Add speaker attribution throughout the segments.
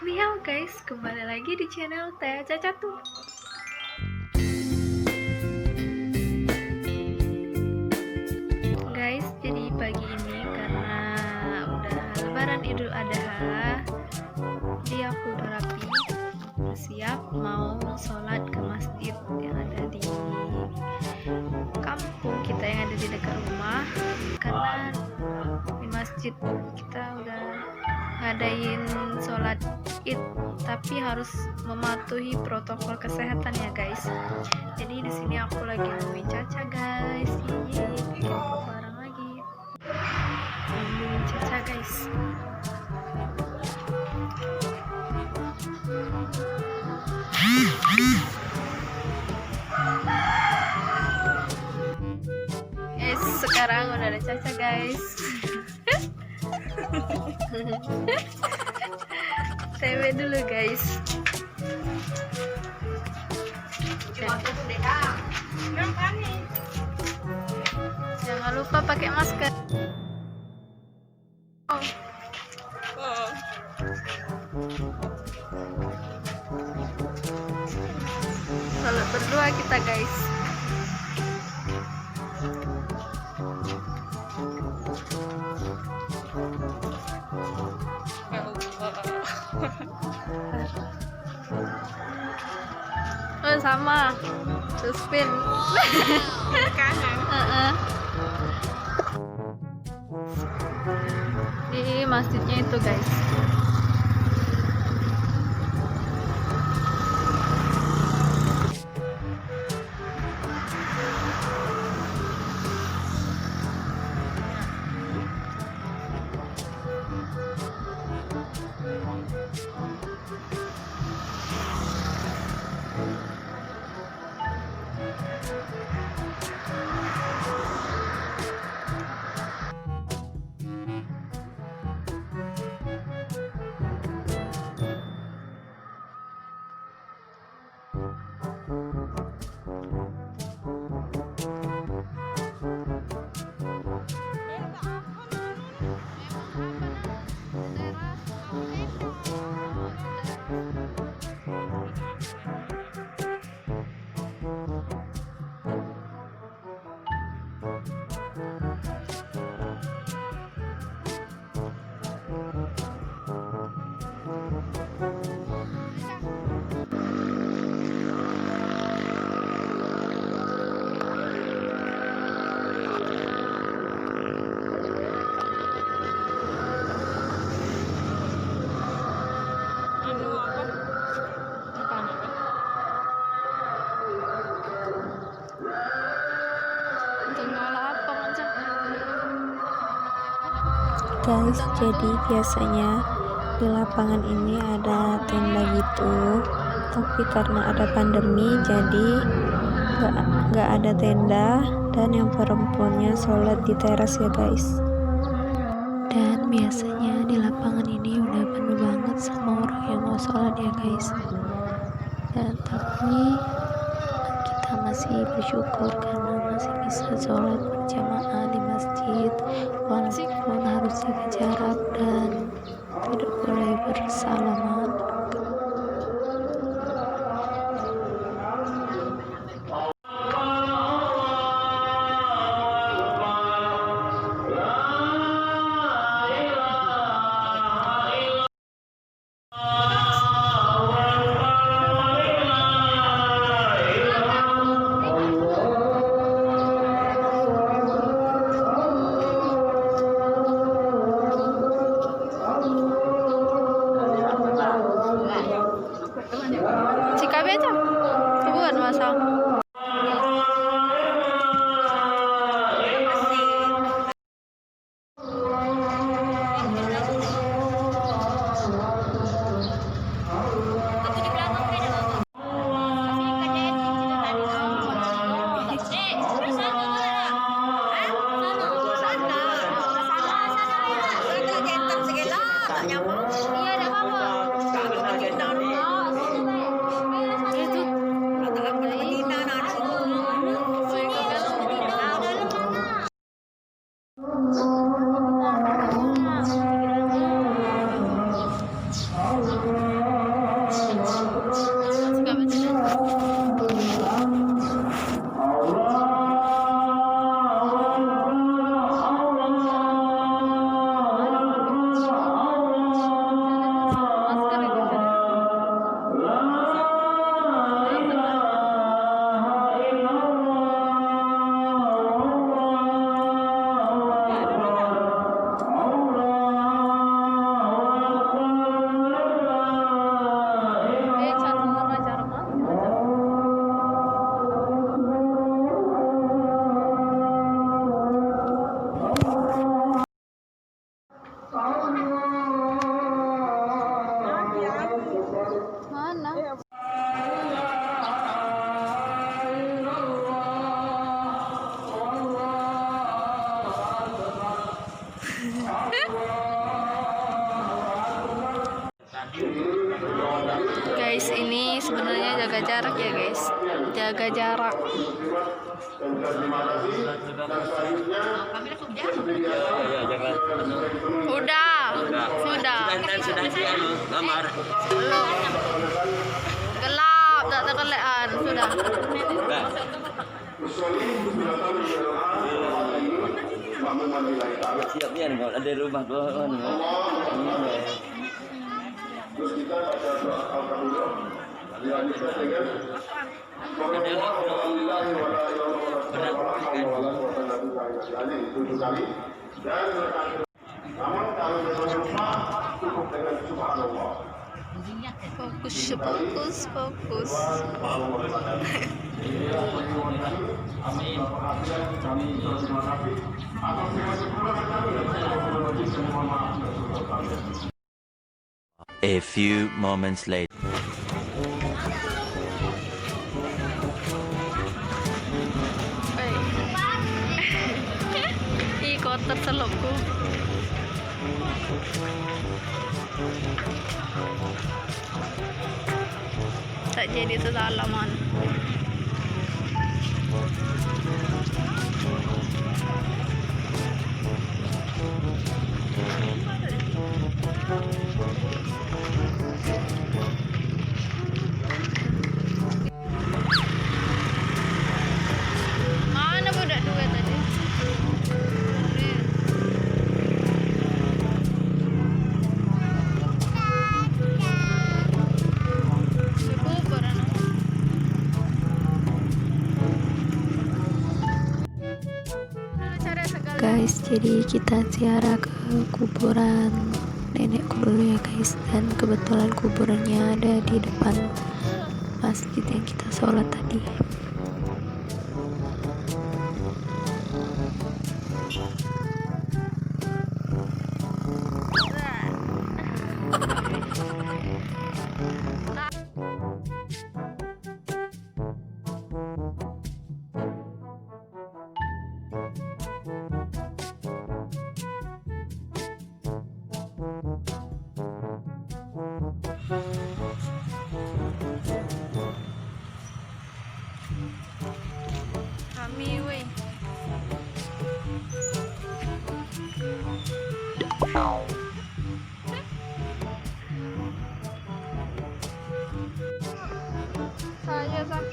Speaker 1: Miau guys, kembali lagi di channel Teh Caca tuh. Guys, jadi pagi ini karena udah Lebaran Idul Adha, jadi aku udah rapi, udah siap mau sholat ke masjid yang ada di kampung kita yang ada di dekat rumah. Karena di masjid kita udah ngadain sholat id, tapi harus mematuhi protokol kesehatan ya guys. Jadi di sini aku lagi nungguin Caca guys. Bikin barang lagi, nungguin Caca guys. Sekarang udah ada Caca guys. TW dulu guys. Jangan lupa pakai masker. Kalau berdua kita guys. Oh sama, suspin. Di masjidnya itu guys.
Speaker 2: Guys, jadi biasanya di lapangan ini ada tenda gitu, tapi karena ada pandemi jadi nggak ada tenda, dan yang perempuannya sholat di teras ya guys. Dan biasanya di lapangan ini udah penuh banget sama orang yang mau sholat ya guys. Dan tapi kita masih bersyukur karena masih bisa sholat berjamaah di masjid, walaupun harus jaga jarak dan tidak boleh bersalaman.
Speaker 1: Cikabe aja, buat masang. Iya, ada apa-apa. Suka baca. Masker ini mana? Guys, ini sebenarnya jaga jarak ya guys, jaga jarak. Sudah. Belum. Gelap, tak terkelihat. Sudah.
Speaker 3: Siap ya kalau ada rumah doang. Terus kita baca doa al-Fatihah.
Speaker 1: Fokus.
Speaker 4: A few moments later.
Speaker 1: Ih, kotor selopku. Tak jadi sesalaman. Mana budak dua tadi?
Speaker 2: Guys, jadi kita ziarah ke kuburan nenekku dulu ya guys, dan kebetulan kuburannya ada di depan masjid yang kita sholat tadi.
Speaker 1: Kami weh. Saya sah.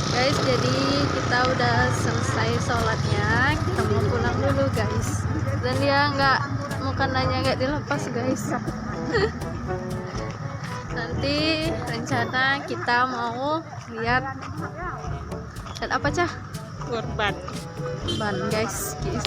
Speaker 1: Guys, jadi kita udah selesai sholatnya, kita mau pulang dulu guys. Dan dia mukananya nggak dilepas guys. Nanti rencana kita mau lihat apa Cah? Ban guys, guys.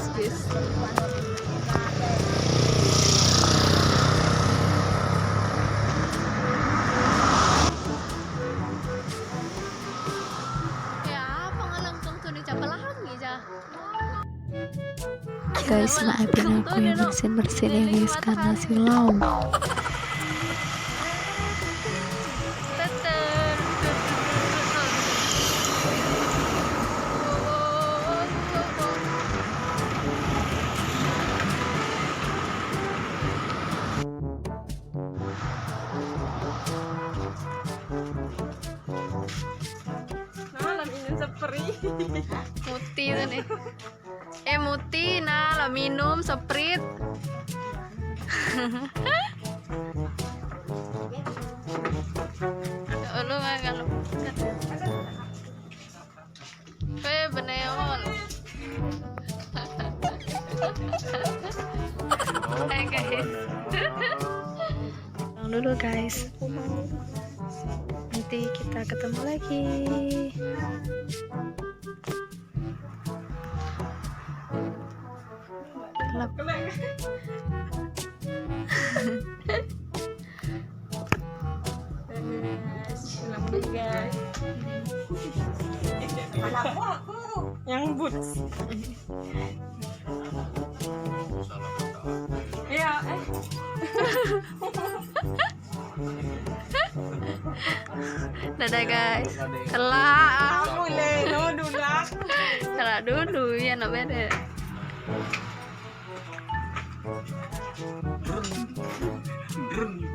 Speaker 2: Guys, guys, maafin aku yang bersin-bersin ya guys karena silau.
Speaker 1: Muti itu nih. Muti nah lah minum Sprite. Lu nggak lu. Beneon. Hai guys.
Speaker 2: Pulang dulu guys. Nanti kita ketemu lagi. Gelap.
Speaker 5: Yang boots. Iya,
Speaker 1: Dadah guys. Telah.
Speaker 5: boleh, no dulak.
Speaker 1: Telah dulu ya no beda.
Speaker 3: Drun.